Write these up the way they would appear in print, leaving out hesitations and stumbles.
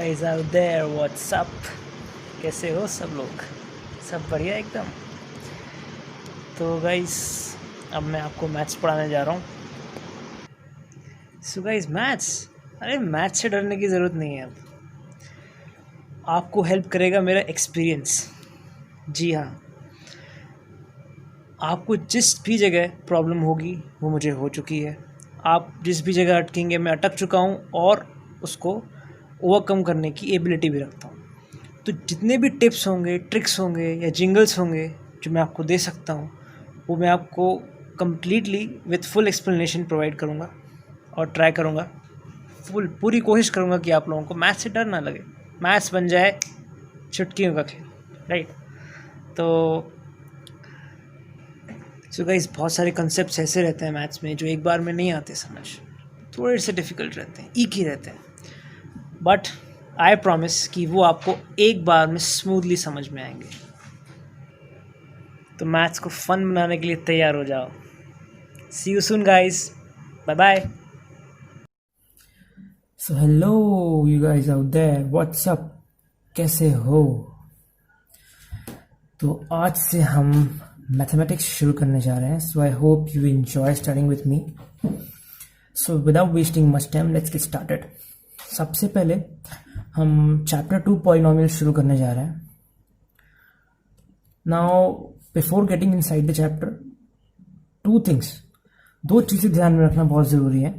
guys out there, what's up? कैसे हो सब लोग? सब बढ़िया एकदम। तो गाइस अब मैं आपको मैथ्स पढ़ाने जा रहा हूँ। सो गाइस मैथ्स, अरे मैथ्स से डरने की ज़रूरत नहीं है। अब आपको हेल्प करेगा मेरा एक्सपीरियंस। जी हाँ, आपको जिस भी जगह प्रॉब्लम होगी वो मुझे हो चुकी है। आप जिस भी जगह अटकेंगे मैं अटक चुका हूँ और उसको ओवरकम करने की एबिलिटी भी रखता हूँ। तो जितने भी टिप्स होंगे, ट्रिक्स होंगे या जिंगल्स होंगे जो मैं आपको दे सकता हूँ, वो मैं आपको completely with full explanation provide करूँगा और ट्राई करूँगा, पूरी कोशिश करूँगा कि आप लोगों को मैथ्स से डर ना लगे, मैथ्स बन जाए चुटकियों का खेल, राइट। तो सो गाइस बहुत सारे कंसेप्ट्स ऐसे रहते हैं मैथ्स में जो एक बार में नहीं आते समझ, थोड़े से डिफ़िकल्ट रहते हैं, एक ही रहते हैं, बट आई प्रॉमिस कि वो आपको एक बार में स्मूथली समझ में आएंगे। तो मैथ्स को फन बनाने के लिए तैयार हो जाओ। See you soon guys, bye bye. So hello you guys out there, what's up, कैसे हो? तो आज से हम मैथमेटिक्स शुरू करने जा रहे हैं। So I hope you enjoy studying with me. So without wasting much time let's get started. सबसे पहले हम चैप्टर 2 पॉलिनोमियल शुरू करने जा रहे हैं। Now before getting inside the chapter, two things, दो चीज़ें ध्यान में रखना बहुत ज़रूरी है।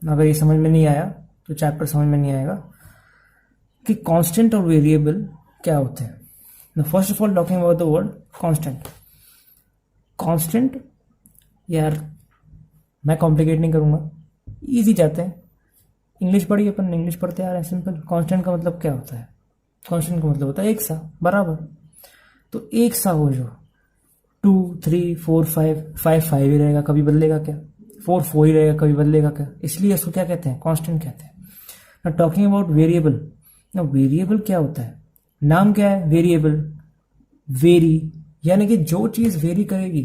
अगर ये समझ में नहीं आया तो चैप्टर समझ में नहीं आएगा कि कांस्टेंट और वेरिएबल क्या होते हैं। Now, first of all, talking about the word constant. Constant, यार मैं कॉम्प्लिकेट नहीं करूँगा, इजी जाते हैं। इंग्लिश पढ़ी, अपन इंग्लिश पढ़ते आ रहे हैं, सिंपल। कांस्टेंट का मतलब क्या होता है? कांस्टेंट का मतलब होता है एक सा, बराबर। तो एक सा हो जो 2 3 4 5, 5 5 ही रहेगा, कभी बदलेगा क्या? 4 4 ही रहेगा, कभी बदलेगा क्या? इसलिए इसको क्या कहते हैं? कांस्टेंट कहते हैं। ना टॉकिंग अबाउट वेरिएबल, ना वेरिएबल क्या होता है? नाम क्या है? वेरिएबल। वेरी यानी कि जो चीज वेरी करेगी,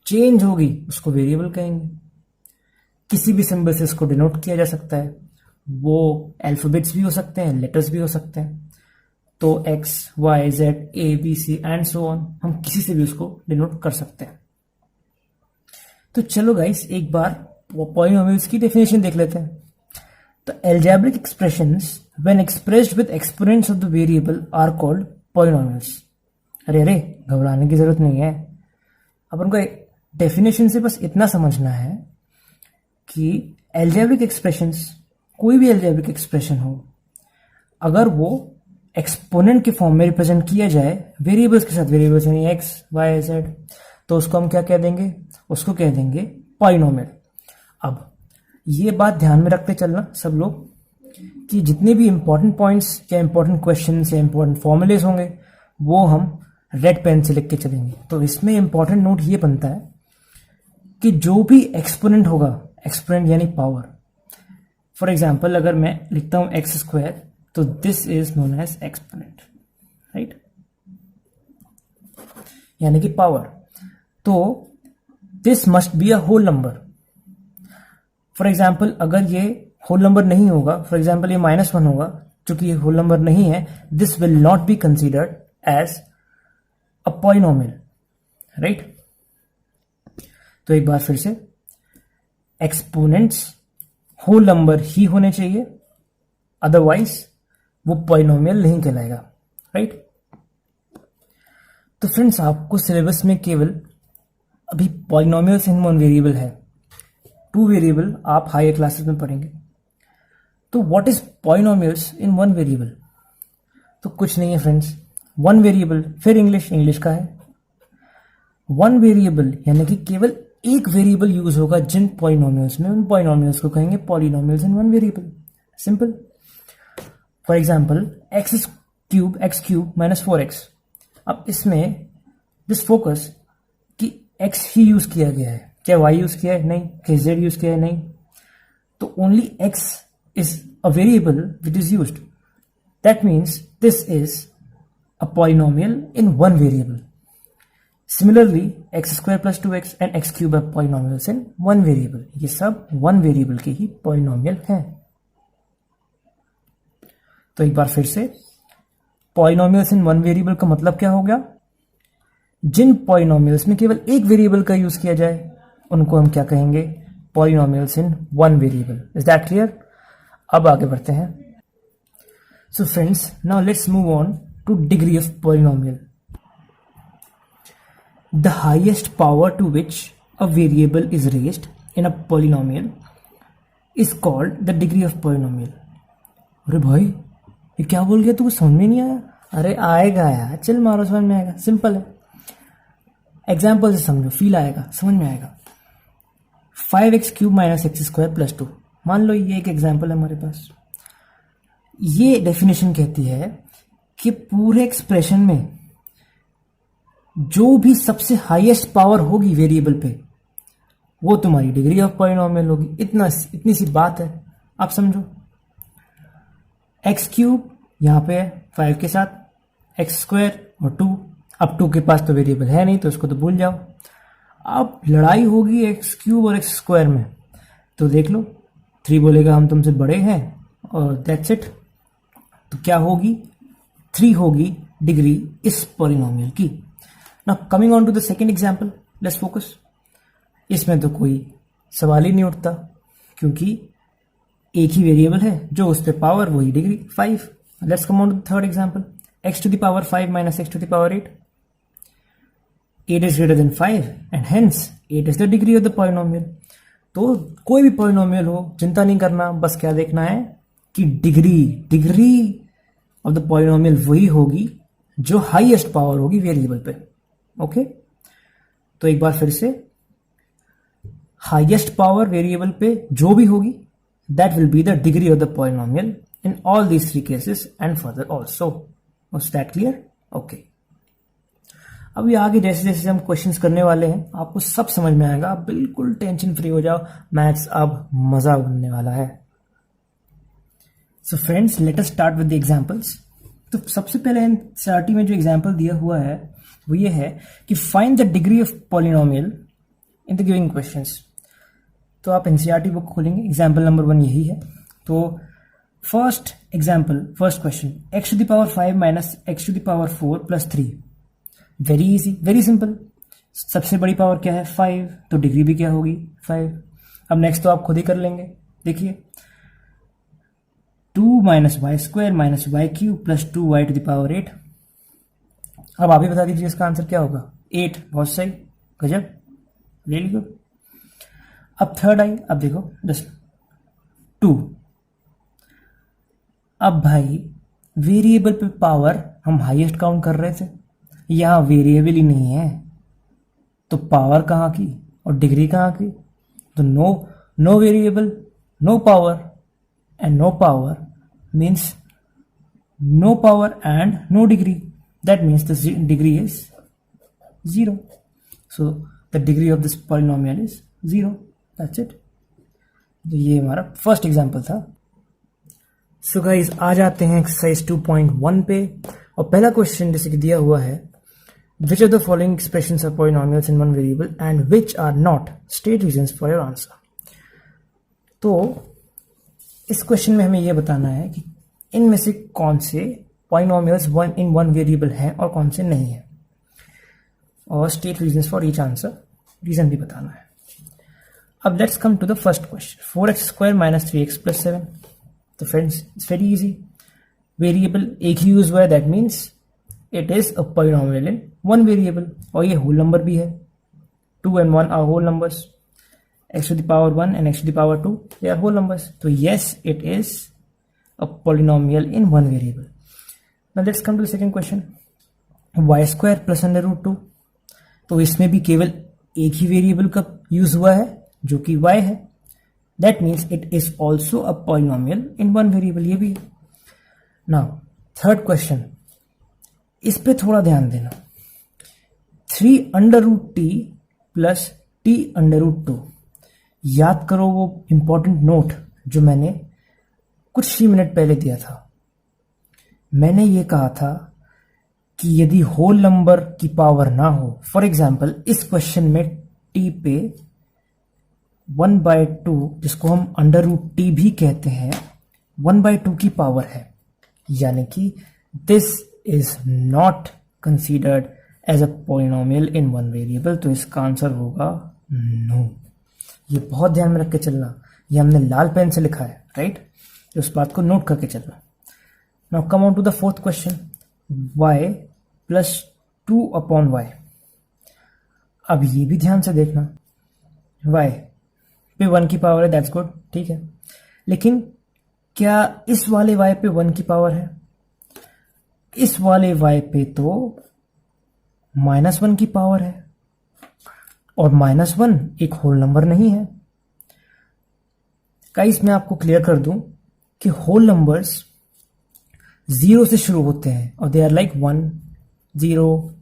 चेंज होगी, उसको वेरिएबल कहेंगे। किसी भी सिंबल से इसको डिनोट किया जा सकता है। वो अल्फाबेट्स भी हो सकते हैं, लेटर्स भी हो सकते हैं। तो X Y Z A B C and so on, हम किसी से भी उसको डिनोट कर सकते हैं। तो चलो गाइस एक बार पॉलिनोमियल्स की डेफिनेशन देख लेते हैं। The algebraic expressions when expressed with exponents of the variable are called polynomials. अरे अरे घबराने की जरूरत नहीं है। अपन को डेफिनेशन से बस इतना समझना है कि algebraic expressions, कोई भी algebraic expression हो, अगर वो एक्सपोनेंट के फॉर्म में रिप्रेजेंट किया जाए वेरिएबल्स के साथ, वेरिएबल्स यानी एक्स वाई जेड, तो उसको हम क्या कह देंगे? उसको कह देंगे पॉलिनोमियल। अब ये बात ध्यान में रखते चलना सब लोग कि जितने भी इंपॉर्टेंट पॉइंट्स या इंपॉर्टेंट क्वेश्चंस या इंपॉर्टेंट फॉर्मूलेज होंगे वो हम रेड पेन से लिख के चलेंगे। तो इसमें इंपॉर्टेंट नोट ये बनता है कि जो भी एक्सपोनेंट होगा, एक्सपोनेंट यानी पावर, फॉर एग्जाम्पल अगर मैं लिखता हूं एक्स स्क्वायर, तो this is known as exponent, right, यानी कि पावर। तो this must be a whole number. For example अगर ये होल नंबर नहीं होगा, फॉर एग्जाम्पल ये -1 होगा, चूंकि ये होल नंबर नहीं है, this will not be considered as a polynomial, right. तो एक बार फिर से, एक्सपोनेंट्स होल नंबर ही होने चाहिए, अदरवाइज वो पॉलिनोमियल नहीं कहलाएगा, राइट। तो फ्रेंड्स आपको सिलेबस में केवल अभी पॉलिनोमियल्स इन वन वेरिएबल है, 2 वेरिएबल आप हायर क्लासेस में पढ़ेंगे। तो what is polynomials in one variable? तो कुछ नहीं है फ्रेंड्स, वन वेरिएबल, फिर इंग्लिश का है। वन वेरिएबल यानी कि केवल एक वेरिएबल यूज होगा जिन पॉलिनोमियल्स में, उन पॉलिनोमियल्स को कहेंगे polynomials in one variable, simple. For example x cube minus 4x। अब इसमें दिस फोकस कि x ही यूज किया गया है, क्या y यूज किया है? नहीं। क्या z यूज किया है? नहीं। तो only x is a variable which is used. That means this is a polynomial in one variable. Similarly, x square plus 2x and x cube are polynomials in one variable. ये सब one variable के ही polynomial हैं। तो एक बार फिर से, polynomials in one variable का मतलब क्या हो गया? जिन पॉलिनोमियल्स में केवल एक वेरिएबल का यूज किया जाए उनको हम क्या कहेंगे? Polynomials in one variable. Is that clear? अब आगे बढ़ते हैं। So friends, now let's move on to degree of polynomial. The highest power to which a variable is raised in a polynomial is called the degree of polynomial. अरे भाई, ये क्या बोल गया? तुमको समझ में नहीं आया? अरे आएगा यार, चल मारो, समझ में आएगा, सिंपल है। एग्जाम्पल से समझो, फील आएगा, समझ में आएगा। 5x³ - x² + 2, मान लो ये एक एग्जाम्पल है हमारे पास। ये डेफिनेशन कहती है कि पूरे एक्सप्रेशन में जो भी सबसे हाईएस्ट पावर होगी वेरिएबल पे, वो तुम्हारी डिग्री ऑफ पॉलिनोमियल होगी। इतनी सी बात है, आप समझो। x³ यहां पे है 5 के साथ, x² और 2। अब 2 के पास तो वेरिएबल है नहीं, तो उसको तो भूल जाओ। अब लड़ाई होगी x³ और x² में, तो देख लो, 3 बोलेगा हम तुमसे बड़े हैं और दैट्स इट। तो क्या होगी? 3 होगी डिग्री इस पॉलिनोमियल की। Now coming on to the second example, let's focus. इसमें तो कोई सवाल ही नहीं उठता, क्योंकि एक ही वेरिएबल है, जो उस पे पावर वही degree 5। Let's come on to the third example, x⁵ - x⁸ 8 is greater than 5 and hence 8 is the degree of the polynomial। तो कोई भी पॉलिनोमियल हो, चिंता नहीं करना, बस क्या देखना है कि डिग्री ऑफ द पॉलिनोमियल वही होगी जो हाईएस्ट पावर होगी वेरिएबल पे। ओके, तो एक बार फिर से, हाईएस्ट पावर वेरिएबल पे जो भी होगी, that will be the degree of the polynomial in all these 3 cases and further also. Was that clear? Okay, अभी आगे जैसे जैसे हम क्वेश्चंस करने वाले हैं, आपको सब समझ में आएगा। आप बिल्कुल टेंशन फ्री हो जाओ, मैथ्स अब मजा बनने वाला है। So friends, let us start with the examples. तो सबसे पहले एनसीईआरटी में जो एग्जांपल दिया हुआ है वो ये है कि find the degree of polynomial in the giving questions. तो आप एनसीईआरटी बुक खोलेंगे, एग्जांपल नंबर 1 यही है। तो first example, first question, x⁵ - x⁴ + 3। Very easy, very simple. सबसे बड़ी पावर क्या है? 5, तो डिग्री भी क्या होगी? 5। अब नेक्स्ट तो आप खुद ही कर लेंगे। देखिए, 2 - y² - y³ + 2y⁸। अब आप ही बता दीजिए इसका आंसर क्या होगा? 8। बहुत सही, गजब, रियली गुड। अब थर्ड आई, अब देखो जस्ट 2। अब भाई वेरिएबल पे पावर हम हाईएस्ट काउंट कर रहे थे, यहां वेरिएबल ही नहीं है, तो पावर कहां की और डिग्री कहां की? तो no variable, no power, and no power means no power and no degree. That means the degree is 0। So the degree of this polynomial is 0। That's it. तो ये हमारा फर्स्ट एग्जांपल था। सो गाइस, आ जाते हैं exercise 2.1 पे, और पहला question जैसे कि दिया हुआ है, which of the following expressions are polynomials in one variable and which are not? State reasons for your answer। तो इस क्वेश्चन में हमें यह बताना है कि इनमें से कौन से पॉलिनोमियल्स इन वन वेरिएबल हैं और कौन से नहीं है, और state reasons for each answer, reason भी बताना है। अब let's come to the first question, 4x² - 3x + 7। तो friends, it's very easy. Variable एक ही यूज हुआ है, that means it is a polynomial in one variable, और ये होल नंबर भी है। 2 and 1 are whole numbers, x⁴ and x⁴ they are whole numbers. So yes, it is a polynomial in one variable. Now let's come to the second question, y² + √2। तो इसमें भी केवल एक ही variable का use हुआ है जो कि y है, that means it is also a polynomial in one variable, ये भी। नाउ थर्ड क्वेश्चन, इस पे थोड़ा ध्यान देना। 3√t + t√2। याद करो वो इंपॉर्टेंट नोट जो मैंने कुछ ही मिनट पहले दिया था। मैंने ये कहा था कि यदि होल नंबर की पावर ना हो, फॉर एग्जाम्पल इस क्वेश्चन में t पे 1/2, जिसको हम √t भी कहते हैं, 1/2 की पावर है, यानी कि this is not considered as a polynomial in one variable, तो इसका आंसर होगा नो। ये बहुत ध्यान में रख के चलना, ये हमने लाल पेन से लिखा है, राइट? तो उस बात को नोट करके चलना। Now come on to the fourth question, y plus 2/y। अब ये भी ध्यान से देखना, y पे 1 की पावर है, दैट्स गुड, ठीक है। लेकिन क्या इस वाले y पे 1 की पावर है? इस वाले y पे तो -1 की पावर है, और -1 एक होल नंबर नहीं है। गाइस मैं आपको क्लियर कर दूं कि होल नंबर्स 0 से शुरू होते हैं और they are like 1, 0,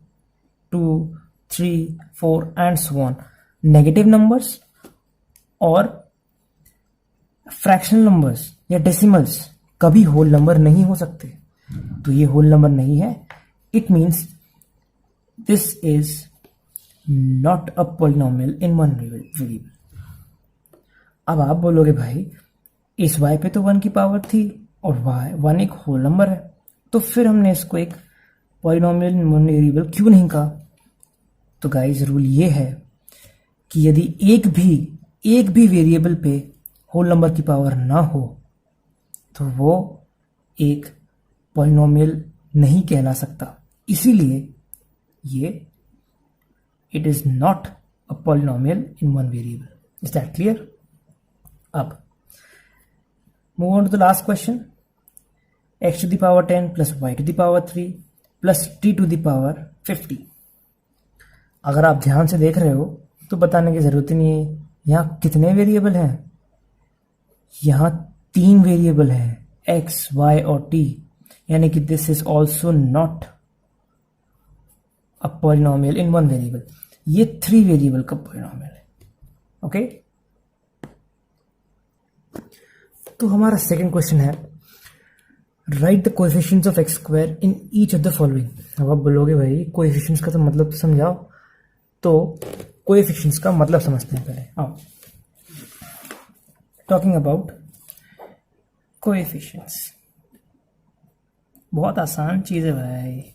2, 3, 4 and so on. Negative numbers और फ्रैक्शनल नंबर्स या डेसिमल्स कभी होल नंबर नहीं हो सकते, तो ये होल नंबर नहीं है। It means this is not a polynomial in one variable. अब आप बोलोगे भाई इस y पे तो 1 की पावर थी और y 1 एक होल नंबर है, तो फिर हमने इसको एक पॉलिनोमियल इन वन वेरिएबल क्यों नहीं कहा? तो गाइस रूल ये है कि यदि एक भी वेरिएबल पे होल नंबर की पावर ना हो तो वो एक पॉलिनोमियल नहीं कहला सकता। इसीलिए ये it is not a polynomial in one variable. Is that clear? अब move on to the last question, x to the power 10 plus y to the power 3 plus t to the power 50। अगर आप ध्यान से देख रहे हो तो बताने की जरूरत ही नहीं है यहाँ कितने वेरिएबल हैं। यहाँ 3 वेरिएबल हैं, x, y और t, यानी कि this is also not a polynomial in one variable. ये 3 वेरिएबल का पॉलिनोमियल है। ओके, तो हमारा सेकंड क्वेश्चन है, right the coefficients of x square in each of the following. अब आप बोलोगे भाई कोएफिशिएंट्स का तो मतलब तो समझाओ, तो कोएफिशिएंट्स का मतलब समझते हैं पहले। आओ, टॉकिंग अबाउट कोएफिशिएंट्स, बहुत आसान चीज है भाई।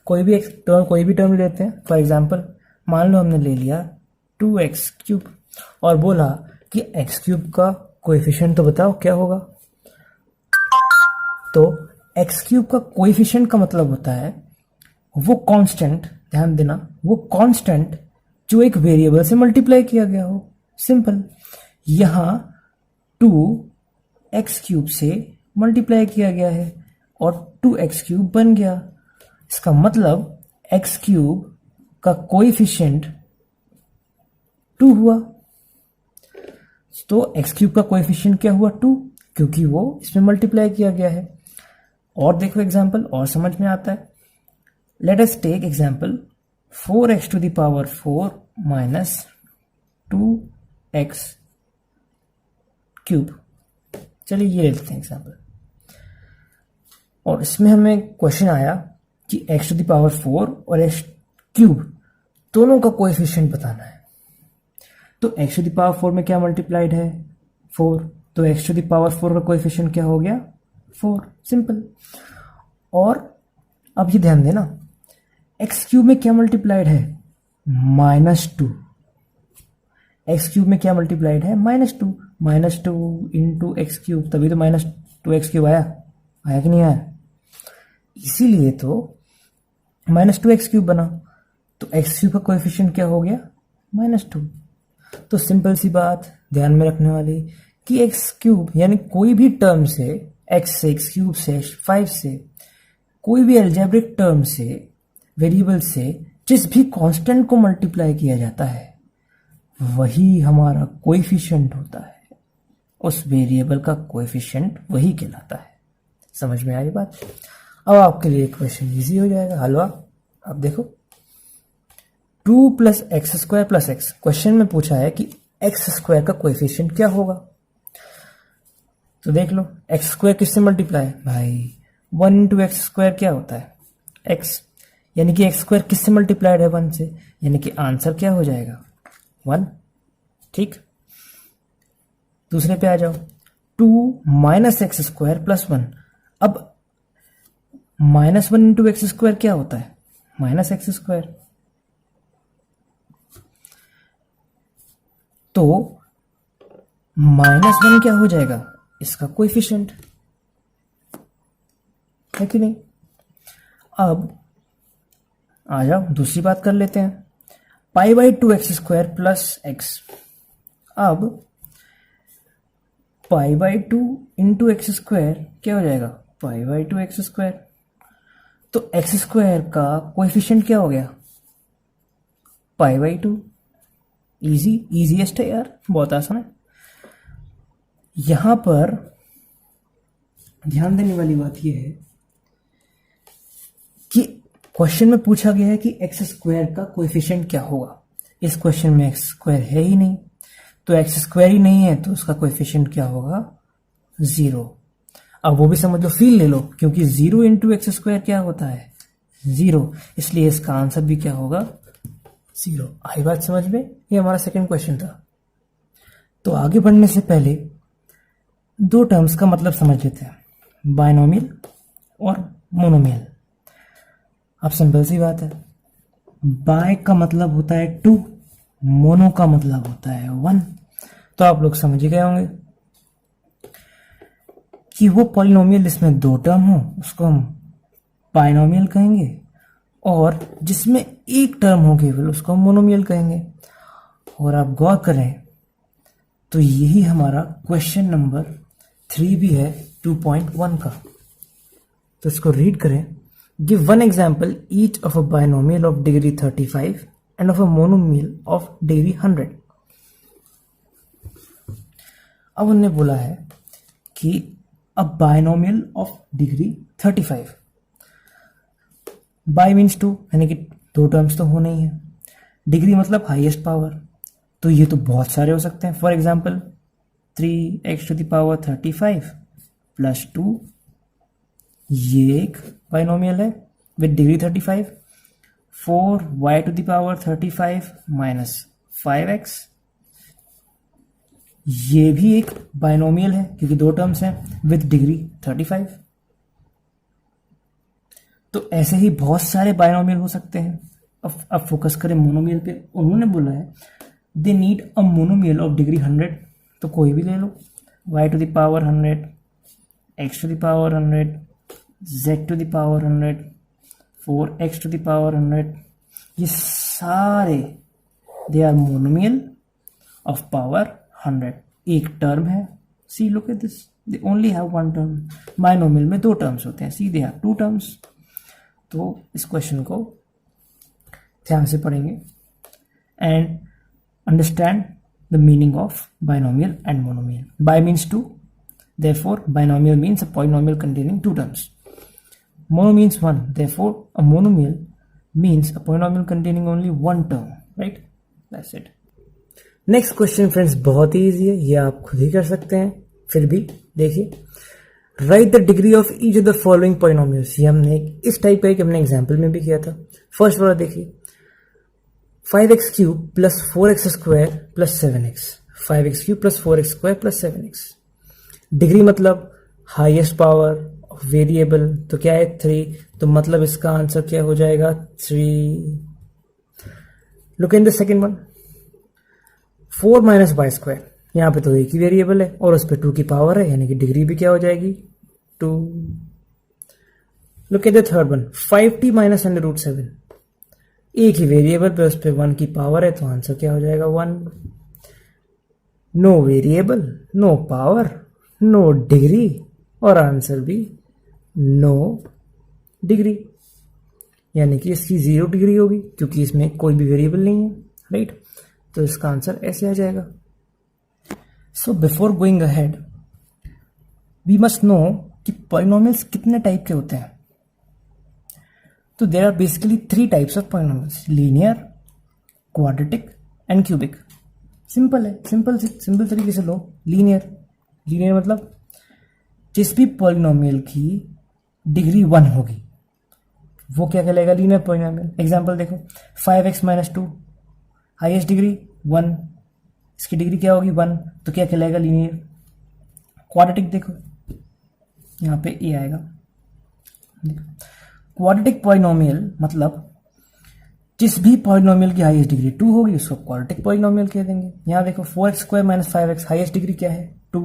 कोई भी टर्म लेते हैं। फॉर एग्जांपल मान लो हमने ले लिया 2x³ और बोला कि x³ का कोएफिशिएंट तो बताओ क्या होगा। तो x³ का कोएफिशिएंट का मतलब होता है वो कांस्टेंट, ध्यान देना, वो कांस्टेंट जो एक वेरिएबल से मल्टीप्लाई किया गया हो। सिंपल, यहां 2x³ से मल्टीप्लाई किया गया है और 2x³ बन गया। इसका मतलब x³ का कोएफिशिएंट 2 हुआ। तो x³ का कोएफिशिएंट क्या हुआ? 2, क्योंकि वो इसमें मल्टीप्लाई किया गया है। और देखो एग्जांपल और समझ में आता है। Let us take example 4x to the power 4 minus 2x³। चलिए ये लेते हैं एग्जांपल, और इसमें हमें क्वेश्चन आया कि x to the power 4 और x³ दोनों का कोएफिशिएंट बताना है। तो x to the power 4 में क्या मल्टीप्लाइड है? 4, तो x to the power 4 का कोएफिशिएंट क्या हो गया? 4। सिंपल। और अब ये ध्यान देना, x³ में क्या मल्टीप्लाइड है? -2। x³ में क्या मल्टीप्लाइड है? -2। -2 इंटू x³, तभी तो -2x³ आया कि नहीं आया? इसीलिए तो -2x³ बना। तो x³ का कोएफिशिएंट क्या हो गया? -2। तो सिंपल सी बात ध्यान में रखने वाली कि x³ यानी कोई भी टर्म से, x से, x³ से, 5 से, कोई भी अलजेब्रिक टर्म से, वेरिएबल से जिस भी कांस्टेंट को मल्टीप्लाई किया जाता है वही हमारा कोएफिशिएंट होता है। उस वेरिएबल का कोएफिशिएंट वही कहलाता है। समझ में आई बात? अब आपके लिए क्वेश्चन इजी हो जाएगा। हलवा, अब देखो 2 + x² + x, क्वेश्चन में पूछा है कि x² का कोएफिशिएंट क्या होगा। तो देख लो, x² किससे मल्टीप्लाई? भाई 1 × x² क्या होता है? x, यानी कि x² किससे मल्टीप्लाइड है? 1 से, यानी कि आंसर क्या हो जाएगा? 1। ठीक, दूसरे पे आ जाओ। Minus x square plus 1। अब -1 इंटू एक्स स्क्वायर क्या होता है? Minus x square. तो -1 क्या हो जाएगा? इसका कोएफिशिएंट, है कि नहीं? अब आ जाओ दूसरी बात कर लेते हैं। π/2 एक्स स्क्वायर प्लस एक्स। अब π/2 इंटू एक्स स्क्वायर क्या हो जाएगा? π/2 एक्स स्क्वायर। तो एक्स स्क्वायर का कोएफिशिएंट क्या हो गया? π/2। इजीएस्ट है यार, बहुत आसान है। यहां पर ध्यान देने वाली बात यह है कि क्वेश्चन में पूछा गया है कि एक्स स्क्वायर का कोएफिशिएंट क्या होगा। इस क्वेश्चन में एक्स स्क्वायर है ही नहीं, तो एक्स स्क्वायर ही नहीं है तो उसका कोएफिशिएंट क्या होगा? 0। अब वो भी समझ लो, फील ले लो, क्योंकि 0 इंटू एक्स स्क्वायर क्या होता है? 0। इसलिए इसका आंसर भी क्या होगा? 0। आई बात समझ में? ये हमारा सेकंड क्वेश्चन था। तो आगे बढ़ने से पहले दो टर्म्स का मतलब समझ लेते हैं, बायनोमियल और मोनोमियल। अब सिंपल सी बात है, बाय का मतलब होता है 2, मोनो का मतलब होता है 1। तो आप लोग समझ ही गए होंगे कि वो पॉलिनोमियल जिसमें 2 टर्म हो उसको हम बायनोमियल कहेंगे, और जिसमें एक टर्म हो केवल उसको हम मोनोमियल कहेंगे। और आप गौर करें तो यही हमारा क्वेश्चन नंबर 3 भी है 2.1 का। तो इसको रीड करें। Give one example each of a binomial of degree 35 and of a monomial of degree 100। अब उन्होंने बोला है कि a binomial of degree 35। By means 2, यानी कि 2 टर्म्स तो होने ही है। डिग्री मतलब हाईएस्ट पावर, तो ये तो बहुत सारे हो सकते हैं। फॉर एग्जाम्पल 3x⁵ प्लस 2, ये एक बाइनोमियल है with degree 35। 4y⁵ minus 5x, ये भी एक बाइनोमियल है क्योंकि 2 टर्म्स हैं विद डिग्री 35। तो ऐसे ही बहुत सारे बाइनोमियल हो सकते हैं। अब फोकस करें मोनोमियल पे। उन्होंने बोला है they need a monomial of degree 100, तो कोई भी ले लो, y⁴ 100, x⁴ 100, z⁴ 100, 4x⁴ 100, ये सारे they are monomial of power 100। एक टर्म है, see look at this, they only have 1 term. Binomial में 2 टर्म्स होते हैं, सी दे हैव 2 टर्म्स। तो इस क्वेश्चन को ध्यान से पढ़ेंगे and understand the meaning of binomial and monomial. Bye means 2, therefore binomial means a polynomial containing 2 terms. Mono means 1, therefore a monomial means a polynomial containing only 1 term, right? That's it. Next question friends बहुत ही easy है, ये आप खुद ही कर सकते हैं, फिर भी देखिए। Right the degree of each of the following polynomials. ये हमने इस टाइप का एक हमने एग्जाम्पल में भी किया था। फर्स्ट वाला देखिए, 5x³ plus 4x² plus 7x। 5x³ plus 4x² plus 7x। Degree मतलब हाईएस्ट पावर ऑफ वेरिएबल, तो क्या है 3, तो मतलब इसका आंसर क्या हो जाएगा 3। Look in the second one, 4 minus y², यहाँ पे तो एक ही वेरिएबल है और उस पर 2 की पावर है, यानी कि डिग्री भी क्या हो जाएगी 2। Look at the third one, 5t minus √7, एक ही वेरिएबल पे उस पर 1 की पावर है, तो आंसर क्या हो जाएगा 1। No variable, no power, no degree, और आंसर भी नो डिग्री, यानी कि इसकी 0 डिग्री होगी क्योंकि इसमें कोई भी वेरिएबल नहीं है, राइट। तो इसका आंसर ऐसे आ जाएगा। So before going ahead we must know कि पॉलिनोमियल्स कितने टाइप के होते हैं। तो there are basically 3 types of polynomials, linear, quadratic and cubic. Simple है, सिंपल तरीके से लो। लीनियर मतलब जिस भी पॉलिनोमियल की डिग्री 1 होगी वो क्या कहलाएगा, लीनियर पॉलिनोमियल। एग्जांपल देखो, 5x माइनस 2, हाईएस्ट डिग्री 1, इसकी डिग्री क्या होगी 1, तो क्या कहलाएगा लीनियर। क्वाड्रेटिक देखो, यहाँ पे ए आएगा। क्वाड्रेटिक पॉलिनोमियल मतलब जिस भी पॉलिनोमियल की हाईएस्ट डिग्री 2 होगी उसको क्वाड्रेटिक पॉलिनोमियल कह देंगे। यहाँ देखो 4x² - 5x हाईएस्ट डिग्री क्या है 2,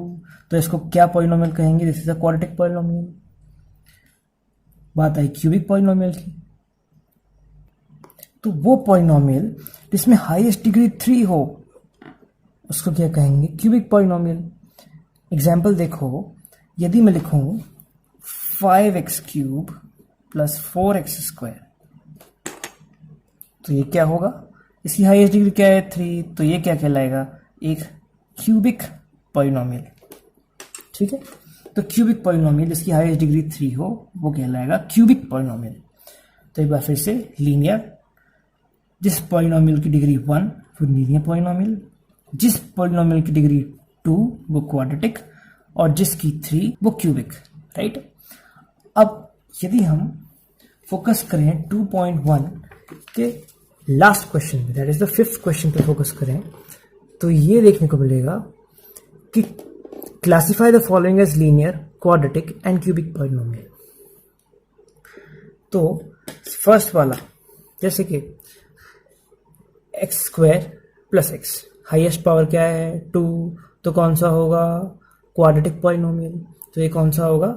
तो इसको क्या पॉलिनोमियल कहेंगे, this is a quadratic polynomial. बात आई क्यूबिक पॉलिनोमियल की, तो वो पॉलिनोमियल जिसमें हाईएस्ट डिग्री 3 हो उसको क्या कहेंगे, क्यूबिक पॉलिनोमियल। एग्जाम्पल देखो, यदि मैं लिखूं 5x³ + 4x², तो ये क्या होगा, इसकी हाईएस्ट डिग्री क्या है 3, तो ये क्या कहलाएगा, एक क्यूबिक पॉलिनोमियल। ठीक है, तो क्यूबिक पॉलिनोमियल जिसकी हाईएस्ट डिग्री 3 हो वो कहलाएगा क्यूबिक पॉलिनोमियल। तो एक बार फिर से, लीनियर, जिस पॉलिनोमियल की डिग्री 1 वो लीनियर पॉलिनोमियल, जिस पॉलिनोमियल की डिग्री 2 वो क्वाड्रेटिक, और जिसकी 3 वो क्यूबिक। राइट, अब यदि हम फोकस करें 2.1 के लास्ट क्वेश्चन में, that is the 5th question पे फोकस करें, तो ये देखने को मिलेगा कि classify the following as linear, quadratic and cubic polynomial. तो फर्स्ट वाला, जैसे कि x² + x, हाईएस्ट पावर क्या है 2, तो कौन सा होगा, क्वाड्रेटिक पॉलिनोमियल। तो ये कौन सा होगा,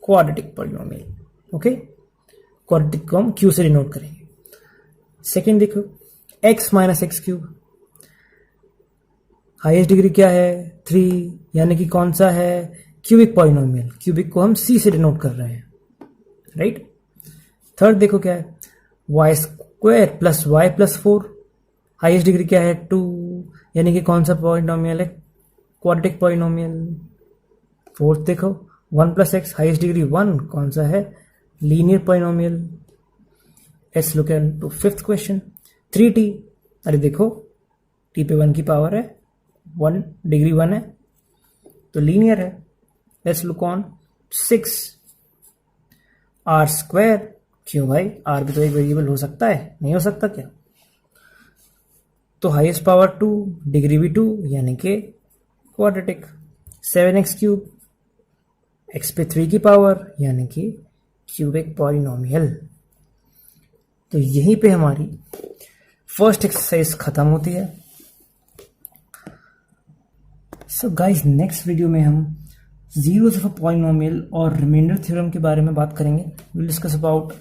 क्वाड्रेटिक पॉलिनोमियल। ओके, क्वाड्रेटिक को हम q से डिनोट करेंगे। सेकेंड देखो, x - x³, हाईएस्ट डिग्री क्या है 3, यानी कि कौन सा है, क्यूबिक पॉलिनोमियल। क्यूबिक को हम c से डिनोट कर रहे हैं। राइट, थर्ड देखो क्या है, y² + y + 4, हाईएस्ट डिग्री क्या है 2, यानी कि कौन सा पॉलिनोमियल है, क्वाड्रेटिक पॉलिनोमियल। फोर्थ देखो, 1 + x, हाईएस्ट डिग्री 1, कौन सा है, linear polynomial. Let's look at 5th question, 3t, अरे देखो t पे 1 की पावर है, 1 डिग्री 1 है, तो लीनियर है। लेट्स लुक ऑन 6, r², क्यों भाई, r भी तो एक वेरिएबल हो सकता है, नहीं हो सकता क्या, तो हाईएस्ट पावर 2, डिग्री भी 2, यानी कि क्वाड्रेटिक। 7x³, x पे 3 की पावर, यानी कि क्यूबिक पॉलिनोमियल। तो यहीं पे हमारी फर्स्ट एक्सरसाइज खत्म होती है। सो गाइस, नेक्स्ट वीडियो में हम जीरोस ऑफ अ पॉलिनोमियल और रिमाइंडर थ्योरम के बारे में बात करेंगे। Will discuss about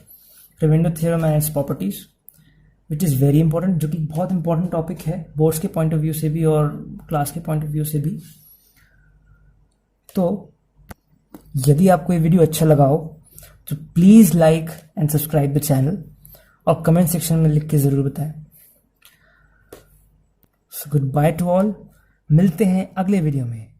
remainder theorem and its properties, which is very important, जो कि बहुत इंपॉर्टेंट टॉपिक है बोर्ड्स के पॉइंट ऑफ व्यू से भी और क्लास के पॉइंट ऑफ व्यू से भी। तो यदि आपको ये वीडियो अच्छा लगा हो तो please like and subscribe the channel, और कमेंट सेक्शन में लिख के ज़रूर बताएं। So good by two all, मिलते हैं अगले वीडियो में।